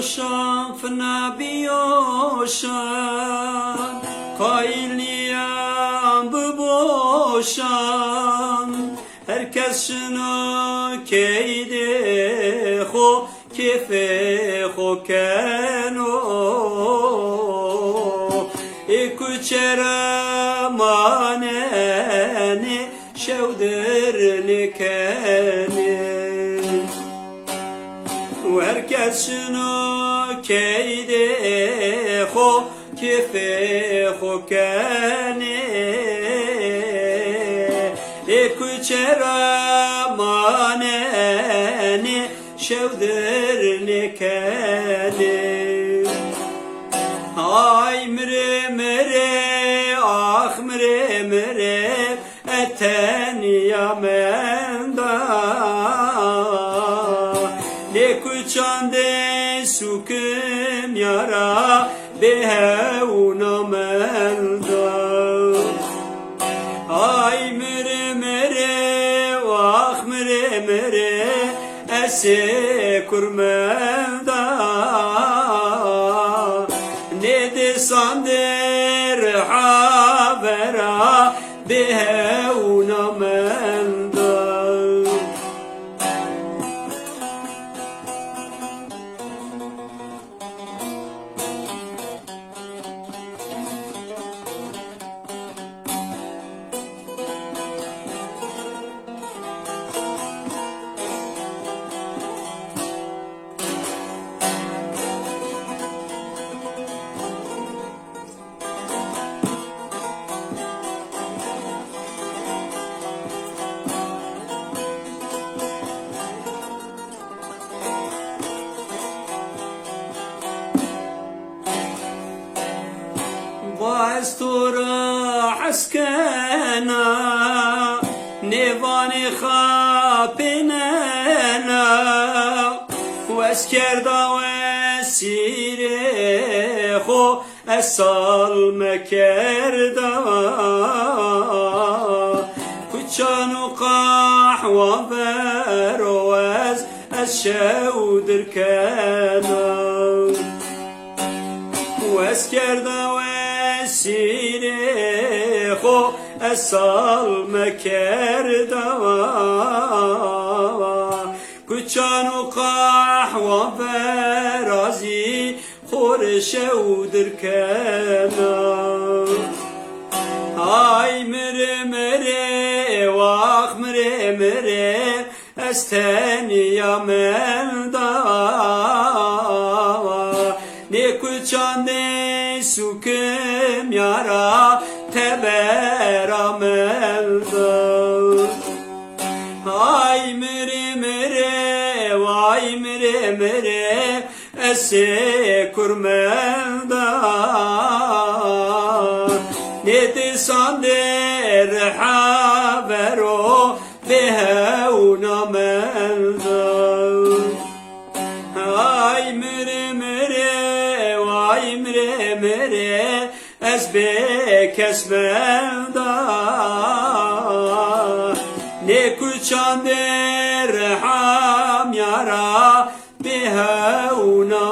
بیوشان فنا بیوشان قایلیان ببوشان herkes şunu keyde xo kefe xo keno kuçera maneni şevdir likeni herkes şunu keyde xo kefe xo keni kuçera maneni şevdir likeni ay mire mire ah mire mire eten yamenda ne kuçande sukum yara behevna melda ay mire mire ah mire mire ese kurmenda ne de sandır habera behevna menda باستورا حسكنا نيفاني خابننا واسكردا وسيري خو اسال مكردا كوتشانو قحوة بروز الشودر كنا واسكردا سيري خو اسال مكردا كوچانو قحوة برازي خورشه ودركنا هاي مري مري واخ مري مري استني يا ملدا ne kuçande sukum yara tebera melda ay mire mire vay mire mire ese kurmelda ne de sander habero behevna melda ay mire mire ay mire mire ezbe kesmenda ne kuçander ham yara behevna